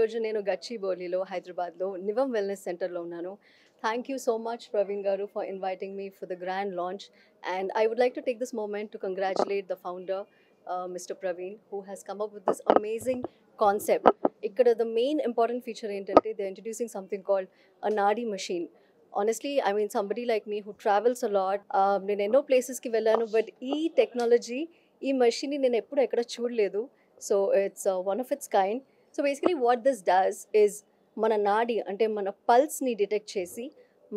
ఈరోజు నేను గచ్చిబౌలిలో హైదరాబాద్లో నివం వెల్నెస్ సెంటర్లో ఉన్నాను. Thank you so much Praveen garu for inviting me for the grand launch. And I would like to take this moment to congratulate the founder mister Praveen who has come up with this amazing concept. ఇక్కడ the main important feature ఏంటంటే they introducing something called a nadi machine. Honestly, I mean, somebody like me who travels a lot, నేను ఎన్నో ప్లేసెస్కి వెళ్ళాను, but ఈ technology, ఈ మషిన్ని నేను ఎప్పుడు ఎక్కడ చూడలేదు. So it's one of it's kind. So basically what this does is మన నాడి అంటే మన పల్స్ని డిటెక్ట్ చేసి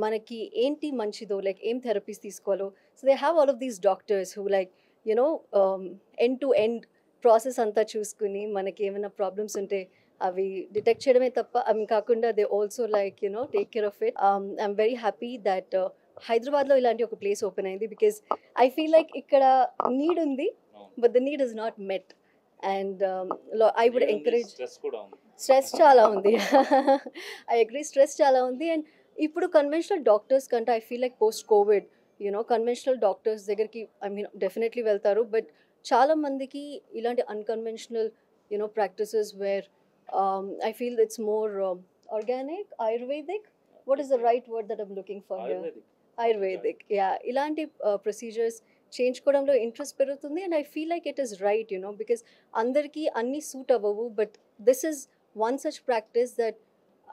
మనకి ఏంటి మంచిదో, లైక్ ఏం థెరపీస్ తీసుకోవాలో. So they have all of these doctors who like you know end to end process అంతా చూసుకుని మనకి ఏమైనా ప్రాబ్లమ్స్ ఉంటే అవి డిటెక్ట్ చేయడమే తప్ప అవి కాకుండా they also like take care of it. I'm very happy that హైదరాబాద్లో ఇలాంటి ఒక ప్లేస్ ఓపెన్ అయింది, బికాస్ ఐ ఫీల్ లైక్ ఇక్కడ నీడ్ ఉంది, but the need is not met. And I would encourage. Stress చాలా ఉంది. ఐ అగ్రీ, స్ట్రెస్ చాలా ఉంది. అండ్ ఇప్పుడు కన్వెన్షనల్ డాక్టర్స్ కంటే I feel like post covid conventional doctors దగ్గరికి ఐ మీన్ డెఫినెట్లీ వెళ్తారు, బట్ చాలా మందికి ఇలాంటి unconventional practices where I feel it's more organic, Ayurvedic. What is the right word that I'm looking for here? Ayurvedic. Yeah. Ilanti procedures చేయించుకోవడంలో interest పెరుగుతుంది. And I feel like it is right because అందరికీ అన్నీ suit అవ్వవు, but this is one such practice that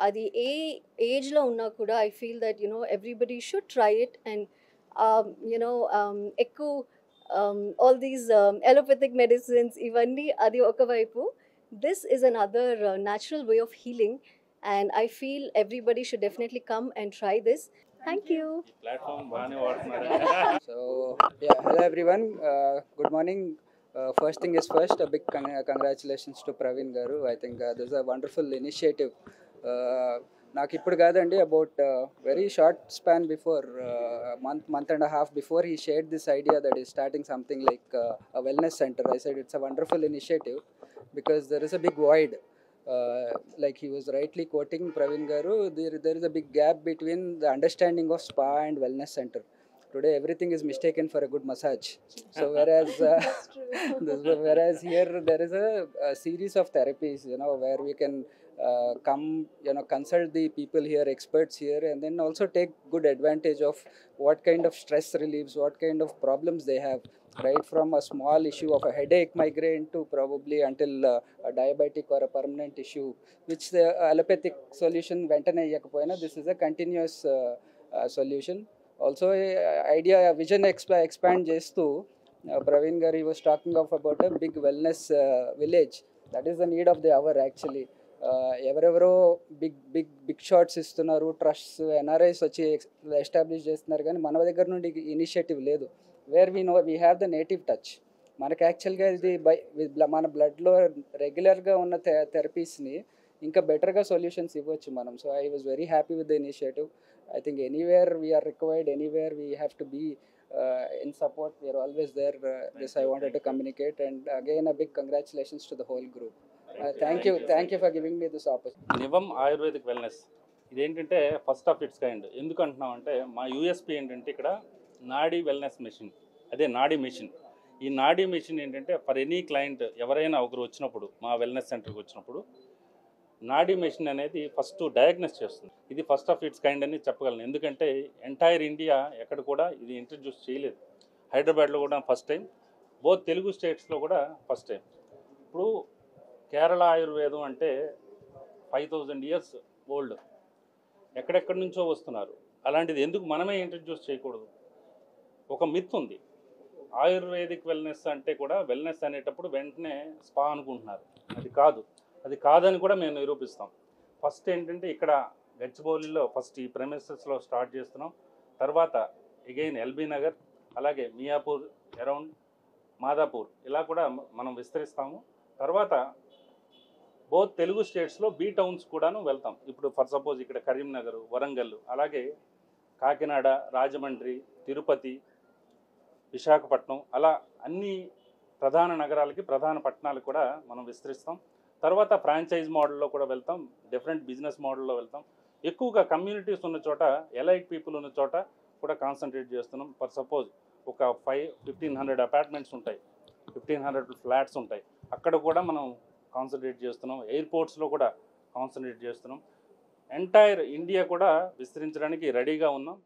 అది ఏ ఏజ్లో ఉన్నా కూడా I feel that everybody should try it. And ఎక్కువ ఆల్ దీస్ ఎలోపతిక్ మెడిసిన్స్ ఇవన్నీ అది ఒకవైపు, this is another natural way of healing, and I feel everybody should definitely come and try this. Thank you. So yeah, hello everyone, good morning. First thing is first, a big congratulations to Praveen garu. I think this is a wonderful initiative. నాకు ఇప్పుడు కాదండి, about very short span before, month and a half before, he shared this idea that he's starting something like a wellness center. I said it's a wonderful initiative because there is a big void, like he was rightly quoting Praveen garu, there is a big gap between the understanding of spa and wellness center. Today everything is mistaken for a good massage. So whereas here there is a series of therapies where we can come consult the people here, experts here, and then also take good advantage of what kind of stress relieves, what kind of problems they have, right from a small issue of a headache, migraine, to probably until a diabetic or a permanent issue, which the allopathic solution ventane iyyakapoyina, this is a continuous solution. Also idea vision expand చేస్తూ Praveen garu was talking about a big wellness village. That is the need of the hour actually. ఎవరెవరో big shots ఇస్తున్నారు, trusts, NRIs వచ్చి establish చేస్తున్నారు, కానీ మన దగ్గర నుండి initiative లేదు. Where we have the native touch. మనకి యాక్చువల్గా ఇది మన బ్లడ్లో రెగ్యులర్గా ఉన్న థెరపీస్ని ఇంకా బెటర్గా సొల్యూషన్స్ ఇవ్వచ్చు మనం. So I was very happy with the initiative. I think anywhere we are required, anywhere we have to be in support, we are always there. This I wanted to communicate, and again a big congratulations to the whole group. Thank you for giving me this opportunity. Nivam Ayurvedic wellness ఇదేంటంటే first of it's kind. ఎందుకు అంటున్నాం అంటే మా USP ఏంటంటే ఇక్కడ నాడీ wellness machine, అదే నాడీ మెషిన్. ఈ నాడీ మెషిన్ ఏంటంటే ఫర్ ఎనీ క్లయింట్ ఎవరైనా ఒకరు వచ్చినప్పుడు మా వెల్నెస్ సెంటర్కి వచ్చినప్పుడు నాడీ మెషిన్ అనేది ఫస్ట్ డయాగ్నోస్ చేస్తుంది. ఇది ఫస్ట్ ఆఫ్ ఇట్స్ కైండ్ అని చెప్పగలను. ఎందుకంటే ఎంటైర్ ఇండియా ఎక్కడ కూడా ఇది ఇంట్రడ్యూస్ చేయలేదు. హైదరాబాద్లో కూడా ఫస్ట్ టైం, బోత్ తెలుగు స్టేట్స్లో కూడా ఫస్ట్ టైం. ఇప్పుడు కేరళ ఆయుర్వేదం అంటే 5000 years ఓల్డ్, ఎక్కడెక్కడి నుంచో వస్తున్నారు. అలాంటిది ఎందుకు మనమే ఇంట్రడ్యూస్ చేయకూడదు? ఒక మిత్ ఉంది, ఆయుర్వేదిక్ వెల్నెస్ అంటే కూడా వెల్నెస్ అనేటప్పుడు వెంటనే స్పా అనుకుంటున్నారు. అది కాదని కూడా మేము నిరూపిస్తాం. ఫస్ట్ ఏంటంటే ఇక్కడ గచ్చిబౌలిలో ఫస్ట్ ఈ ప్రెమిసెస్లో స్టార్ట్ చేస్తున్నాం. తర్వాత అగైన్ ఎల్బీ నగర్, అలాగే మియాపూర్, అరౌండ్ మాదాపూర్ ఇలా కూడా మనం విస్తరిస్తాము. తర్వాత బోత్ తెలుగు స్టేట్స్లో బీ టౌన్స్ కూడాను వెళ్తాం. ఇప్పుడు ఫర్ సపోజ్ ఇక్కడ కరీంనగర్, వరంగల్, అలాగే కాకినాడ, రాజమండ్రి, తిరుపతి, విశాఖపట్నం, అలా అన్ని ప్రధాన నగరాలకి, ప్రధాన పట్టణాలకు కూడా మనం విస్తరిస్తాం. తర్వాత ఫ్రాంచైజ్ మోడల్లో కూడా వెళ్తాం, డిఫరెంట్ బిజినెస్ మోడల్లో వెళ్తాం. ఎక్కువగా కమ్యూనిటీస్ ఉన్న చోట, ఎలైట్ పీపుల్ ఉన్న చోట కూడా కాన్సన్ట్రేట్ చేస్తున్నాం. ఫర్ సపోజ్ ఒక 1500 అపార్ట్మెంట్స్ ఉంటాయి, 1500 ఫ్లాట్స్ ఉంటాయి, అక్కడ కూడా మనం కాన్సన్ట్రేట్ చేస్తున్నాం. ఎయిర్పోర్ట్స్లో కూడా కాన్సన్ట్రేట్ చేస్తున్నాం. ఎంటైర్ ఇండియా కూడా విస్తరించడానికి రెడీగా ఉన్నాం.